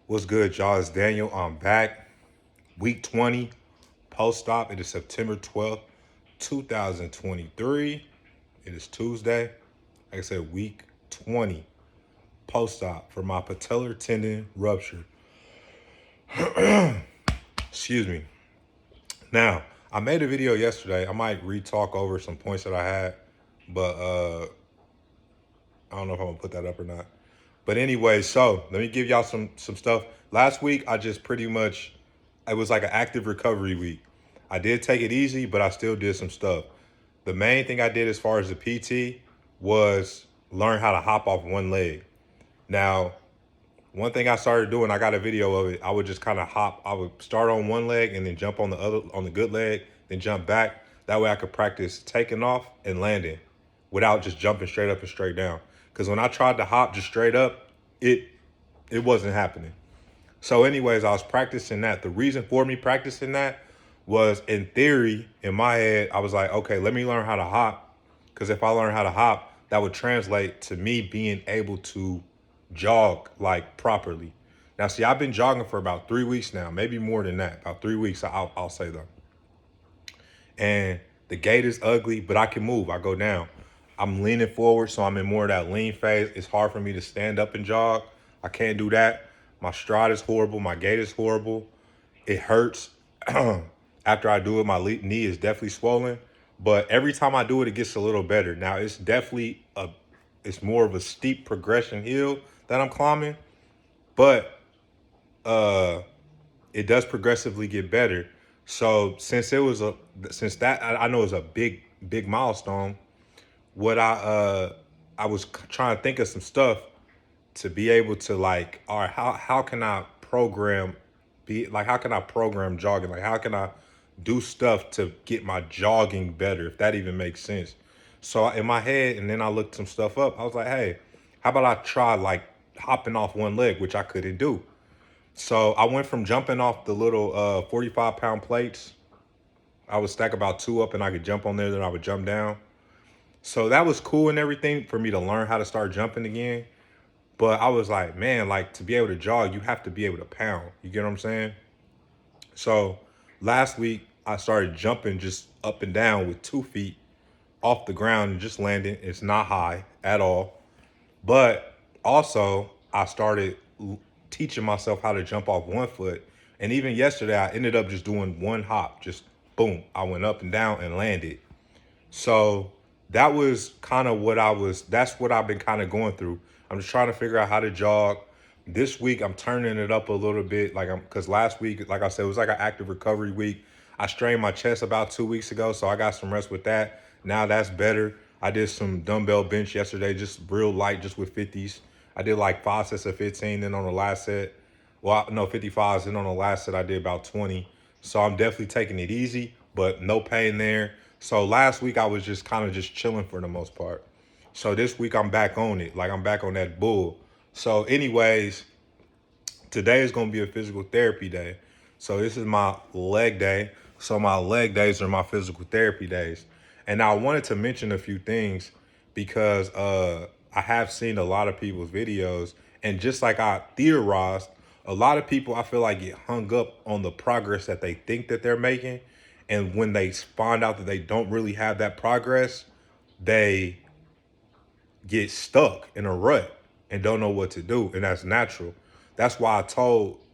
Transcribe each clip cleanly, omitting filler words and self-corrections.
What's good, y'all? It's Daniel. I'm back. Week 20, post-op. It is September 12th, 2023. It is Tuesday. Like I said, week 20, post-op for my patellar tendon rupture. Excuse me. Now, I made a video yesterday. I might re-talk over some points that I had, but I don't know if I'm gonna put that up or not. But anyway, so let me give y'all some stuff. Last week, I just pretty much, it was like an active recovery week. I did take it easy, but I still did some stuff. The main thing I did as far as the PT was learn how to hop off one leg. Now, one thing I started doing, I got a video of it. I would just kind of hop. I would start on one leg and then jump on the other, on the good leg, then jump back. That way I could practice taking off and landing without just jumping straight up and straight down. Because when I tried to hop just straight up, it it wasn't happening. So anyways, I was practicing that. The reason for me practicing that was, in theory, in my head, I was like, okay, let me learn how to hop. Because if I learn how to hop, that would translate to me being able to jog like properly. Now, see, I've been jogging for about 3 weeks now, maybe more than that. About 3 weeks, I'll say though. And the gait is ugly, but I can move. I go down. I'm leaning forward, so I'm in more of that lean phase. It's hard for me to stand up and jog. I can't do that. My stride is horrible. My gait is horrible. It hurts. After I do it, my knee is definitely swollen. But every time I do it, it gets a little better. Now, it's more of a steep progression hill that I'm climbing, but uh, it does progressively get better. So since that I know is a big milestone, what I was trying to think of some stuff to be able to, like, all right, how can I program how can I program jogging? Like, how can I do stuff to get my jogging better, if that even makes sense? So in my head, and then I looked some stuff up. I was like, hey, how about I try like hopping off one leg, which I couldn't do. So I went from jumping off the little 45-pound plates. I would stack about two up and I could jump on there, then I would jump down. So that was cool and everything for me to learn how to start jumping again. But I was like, man, like, to be able to jog, you have to be able to pound. You get what I'm saying? So last week, I started jumping just up and down with 2 feet off the ground and just landing. It's not high at all. But also, I started teaching myself how to jump off one foot. And even yesterday, I ended up just doing one hop. Just boom, I went up and down and landed. So that was kind of that's what I've been kind of going through. I'm just trying to figure out how to jog. This week, I'm turning it up a little bit. Because last week, like I said, it was like an active recovery week. I strained my chest about 2 weeks ago, so I got some rest with that. Now that's better. I did some dumbbell bench yesterday, just real light, just with 50s. I did like 5 sets of 15, then on the last set, well, no, 55s, then on the last set, I did about 20. So I'm definitely taking it easy, but no pain there. So last week, I was just kind of just chilling for the most part. So this week, I'm back on it. Like, I'm back on that bull. So anyways, today is going to be a physical therapy day. So this is my leg day. So my leg days are my physical therapy days. And I wanted to mention a few things because I have seen a lot of people's videos. And just like I theorized, a lot of people, I feel like, get hung up on the progress that they think that they're making. And when they find out that they don't really have that progress, they get stuck in a rut and don't know what to do. And that's natural. That's why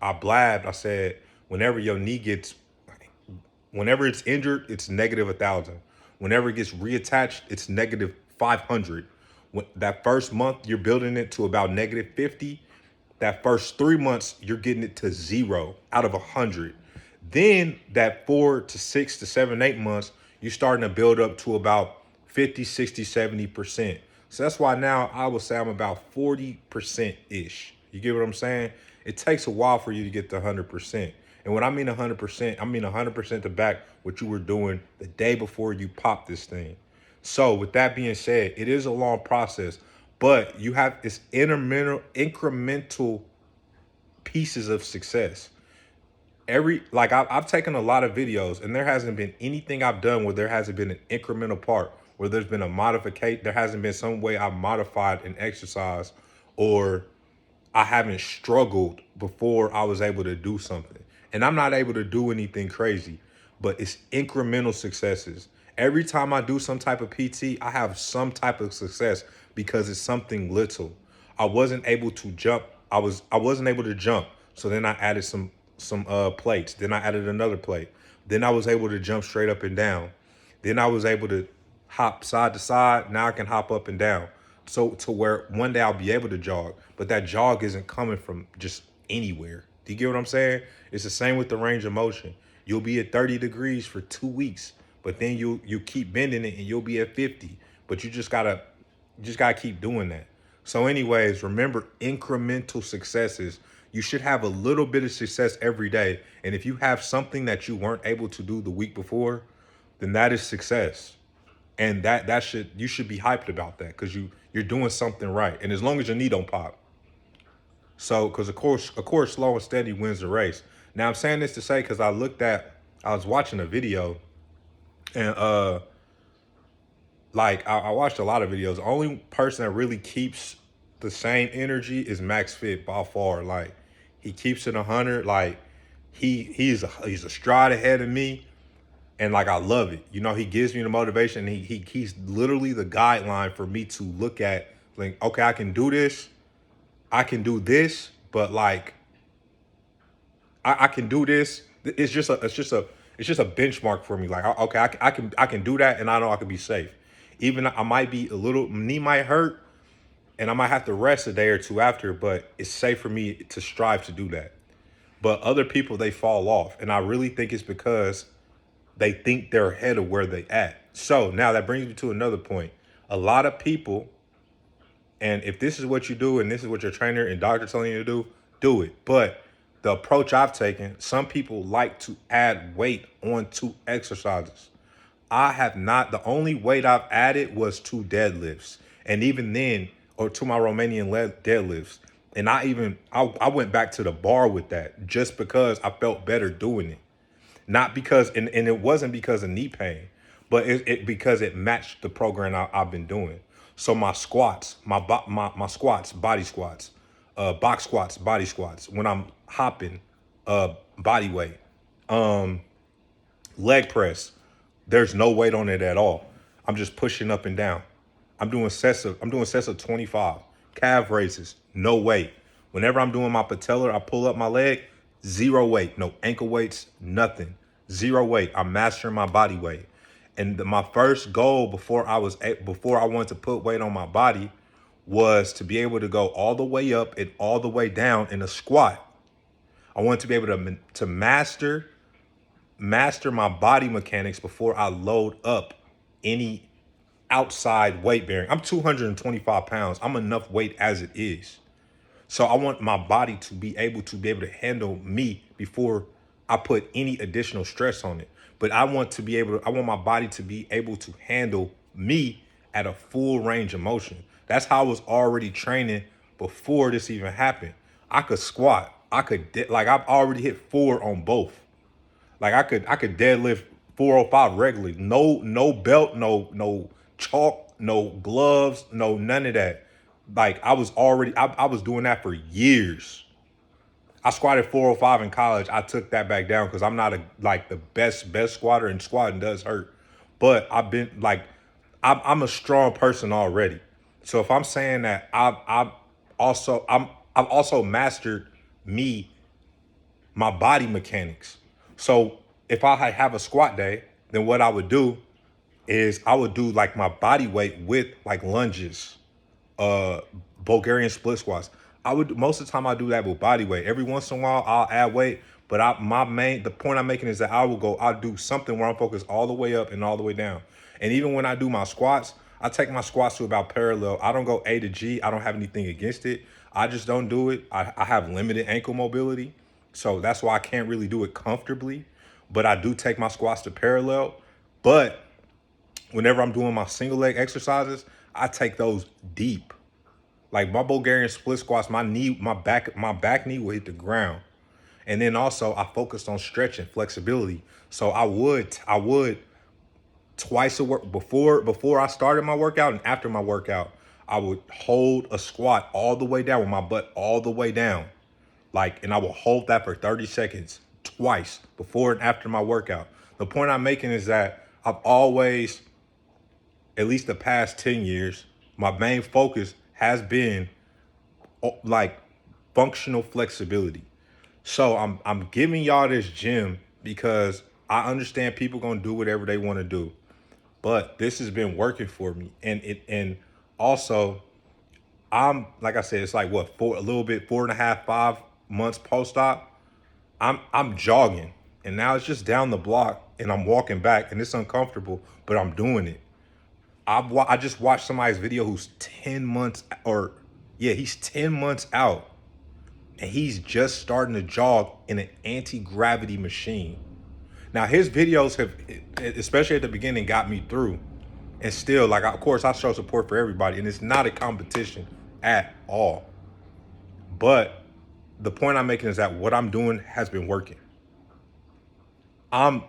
I blabbed, I said, whenever your knee gets, whenever it's injured, it's negative 1,000. Whenever it gets reattached, it's negative 500. That first month, you're building it to about negative 50. That first 3 months, you're getting it to 0 out of 100. Then that 4 to 6 to 7, 8 months, you're starting to build up to about 50, 60, 70%. So that's why now I would say I'm about 40%-ish. You get what I'm saying? It takes a while for you to get to 100%. And when I mean 100%, I mean 100% to back what you were doing the day before you popped this thing. So with that being said, it is a long process, but you have it's incremental pieces of success. I've taken a lot of videos and there hasn't been anything I've done where there hasn't been an incremental part, where there's been a modification. There hasn't been some way I've modified an exercise, or I haven't struggled before I was able to do something. And I'm not able to do anything crazy, but it's incremental successes. Every time I do some type of PT, I have some type of success because it's something little. I wasn't able to jump. I wasn't able to jump. So then I added some plates. Then I added another plate. Then I was able to jump straight up and down. Then I was able to hop side to side. Now I can hop up and down. So to where one day I'll be able to jog, but that jog isn't coming from just anywhere. Do you get what I'm saying? It's the same with the range of motion. You'll be at 30 degrees for 2 weeks, but then you keep bending it and you'll be at 50. But you just gotta keep doing that. So, anyways, remember incremental successes. You should have a little bit of success every day. And if you have something that you weren't able to do the week before, then that is success. And that should you should be hyped about that because you're doing something right. And as long as your knee don't pop. So, because of course, slow and steady wins the race. Now I'm saying this to say because I was watching a video and like I watched a lot of videos. The only person that really keeps the same energy is Max Fit by far. Like he keeps it 100. Like he's a stride ahead of me, and like I love it. You know, he gives me the motivation. He's literally the guideline for me to look at. Like, okay, I can do this. I can do this, but like I can do this. It's just a benchmark for me. Like okay, I can do that, and I know I can be safe. Even I might be a little knee might hurt, and I might have to rest a day or two after, but it's safe for me to strive to do that. But other people they fall off, and I really think it's because they think they're ahead of where they at. So now that brings me to another point. A lot of people, and if this is what you do and this is what your trainer and doctor telling you to do it. But the approach I've taken, some people like to add weight onto exercises. I have not. The only weight I've added was 2 deadlifts. And even then, or to my Romanian deadlifts. And I went back to the bar with that just because I felt better doing it. Not because, and it wasn't because of knee pain, but it because it matched the program I've been doing. So my squats, my squats, body squats, box squats, body squats. When I'm hopping, body weight, leg press. There's no weight on it at all. I'm just pushing up and down. I'm doing sets of 25. Calf raises, no weight. Whenever I'm doing my patellar, I pull up my leg, zero weight, no ankle weights, nothing. Zero weight. I'm mastering my body weight. And my first goal before I wanted to put weight on my body was to be able to go all the way up and all the way down in a squat. I wanted to be able to master my body mechanics before I load up any outside weight bearing. I'm 225 pounds. I'm enough weight as it is. So I want my body to be able to handle me before I put any additional stress on it. But I want my body to be able to handle me at a full range of motion. That's how I was already training before this even happened. I could squat. Like I've already hit 4 on both. Like I could deadlift 405 regularly. No belt, no chalk, no gloves, no none of that. Like I was doing that for years. I squatted 405 in college. I took that back down because I'm not like the best squatter, and squatting does hurt. But I've been like I'm a strong person already. So if I'm saying that I've also mastered me my body mechanics. So if I have a squat day, then what I would do is I would do like my body weight with like lunges, uh, Bulgarian split squats. Most of the time I do that with body weight. Every once in a while I'll add weight, but the point I'm making is that I'll do something where I'm focused all the way up and all the way down. And even when I do my squats, I take my squats to about parallel. I don't go A to G. I don't have anything against it. I just don't do it. I have limited ankle mobility. So that's why I can't really do it comfortably. But I do take my squats to parallel. But whenever I'm doing my single leg exercises, I take those deep. Like my Bulgarian split squats, my back knee will hit the ground. And then also I focused on stretching, flexibility. So I would twice a work before I started my workout and after my workout, I would hold a squat all the way down with my butt all the way down. Like, and I will hold that for 30 seconds twice before and after my workout. The point I'm making is that I've always, at least the past 10 years, my main focus has been like functional flexibility. So I'm giving y'all this gym because I understand people gonna do whatever they want to do, but this has been working for me, and also I'm like I said, it's like what, a little bit 4.5, 5 months post op. I'm jogging, and now it's just down the block, and I'm walking back, and it's uncomfortable, but I'm doing it. I just watched somebody's video who's 10 months, or yeah, he's 10 months out, and he's just starting to jog in an anti-gravity machine. Now his videos have, especially at the beginning, got me through. And still, like, of course, I show support for everybody, and it's not a competition at all. But the point I'm making is that what I'm doing has been working. I'm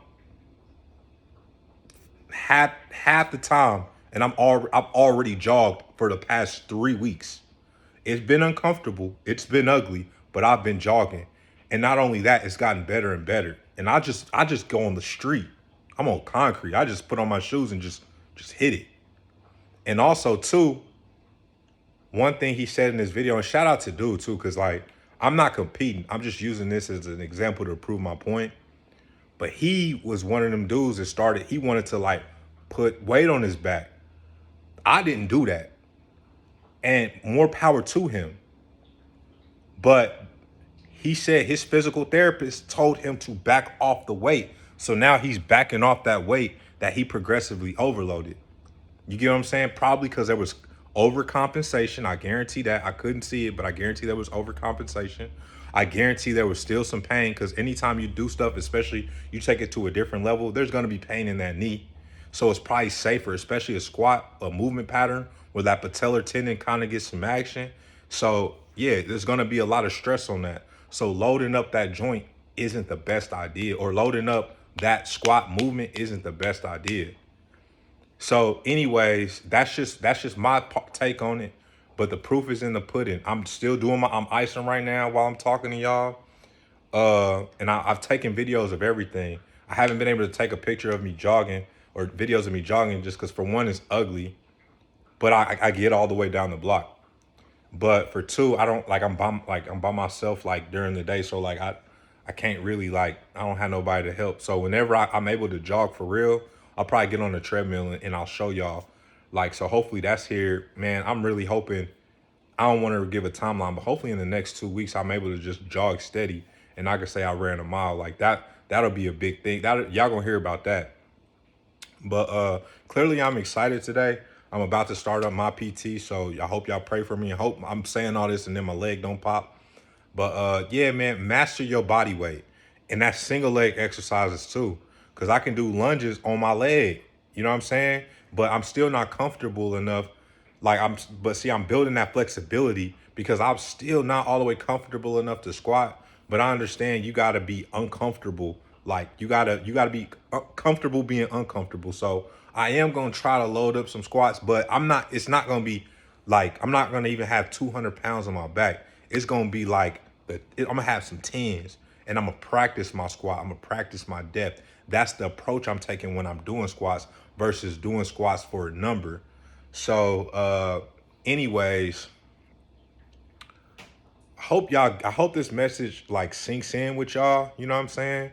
half the time, and I've already jogged for the past 3 weeks. It's been uncomfortable, it's been ugly, but I've been jogging. And not only that, it's gotten better and better. And I just go on the street. I'm on concrete. I just put on my shoes and just hit it. And also too, one thing he said in this video, and shout out to dude too, because like, I'm not competing. I'm just using this as an example to prove my point. But he was one of them dudes that started, he wanted to like put weight on his back. I didn't do that. And more power to him. But he said his physical therapist told him to back off the weight. So now he's backing off that weight that he progressively overloaded. You get what I'm saying? Probably because there was overcompensation. I guarantee that. I couldn't see it, but I guarantee there was overcompensation. I guarantee there was still some pain, because anytime you do stuff, especially you take it to a different level, there's going to be pain in that knee. So it's probably safer, especially a squat, a movement pattern where that patellar tendon kind of gets some action. So yeah, there's going to be a lot of stress on that. So loading up that joint isn't the best idea, or loading up that squat movement isn't the best idea. So anyways, that's just my take on it. But the proof is in the pudding. I'm still doing I'm icing right now while I'm talking to y'all. And I've taken videos of everything. I haven't been able to take a picture of me jogging or videos of me jogging just because, for one, it's ugly, but I get all the way down the block. But for two, I don't like, I'm by myself like during the day, so like I can't really, like, I don't have nobody to help. So whenever I'm able to jog for real, I'll probably get on the treadmill and I'll show y'all. Like, so hopefully that's here, man. I'm really hoping, I don't want to give a timeline, but hopefully in the next 2 weeks, I'm able to just jog steady and I can say I ran a mile. Like that'll be a big thing. Y'all gonna hear about that. But clearly I'm excited today. I'm about to start up my PT, so I hope y'all pray for me. I hope I'm saying all this and then my leg don't pop. But yeah, man, master your body weight. And that's single leg exercises too. Cause I can do lunges on my leg. You know what I'm saying? But I'm still not comfortable enough. But see, I'm building that flexibility because I'm still not all the way comfortable enough to squat. But I understand you gotta be uncomfortable. Like you gotta be comfortable being uncomfortable. So I am gonna try to load up some squats, but it's not gonna be like, I'm not gonna even have 200 pounds on my back. It's gonna be like, I'm gonna have some tens, and I'm gonna practice my squat. I'm gonna practice my depth. That's the approach I'm taking when I'm doing squats versus doing squats for a number. So anyways, I hope this message like sinks in with y'all, you know what I'm saying?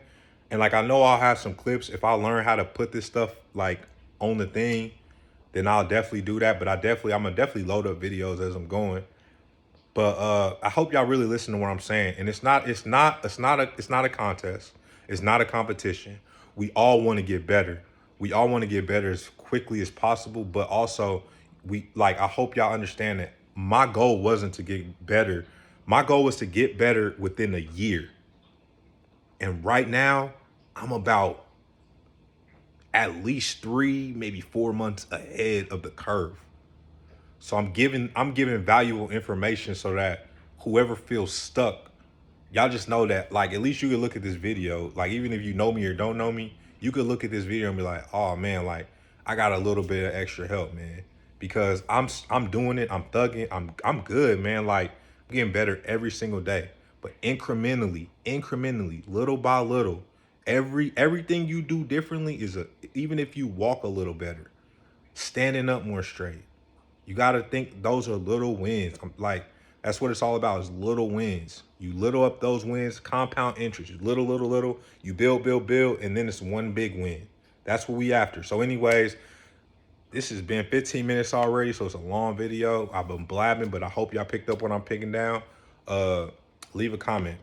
And like, I know I'll have some clips. If I learn how to put this stuff like on the thing, then I'll definitely do that. But I'm gonna definitely load up videos as I'm going. But I hope y'all really listen to what I'm saying. And it's not a contest. It's not a competition. We all want to get better. We all want to get better as quickly as possible. But also, I hope y'all understand that my goal wasn't to get better. My goal was to get better within a year. And right now, I'm about at least 3, maybe 4 months ahead of the curve. So I'm giving valuable information so that whoever feels stuck, y'all just know that, like, at least you can look at this video. Like, even if you know me or don't know me, you could look at this video and be like, oh man, like, I got a little bit of extra help, man. because I'm doing it. I'm thugging. I'm good, man. Like I'm getting better every single day, but incrementally, little by little. Everything you do differently is even if you walk a little better, standing up more straight. You got to think those are little wins. I'm like, that's what it's all about is little wins. You little up those wins, compound interest. You little. You build, and then it's one big win. That's what we after. So anyways, this has been 15 minutes already, so it's a long video. I've been blabbing, but I hope y'all picked up what I'm picking down. Leave a comment.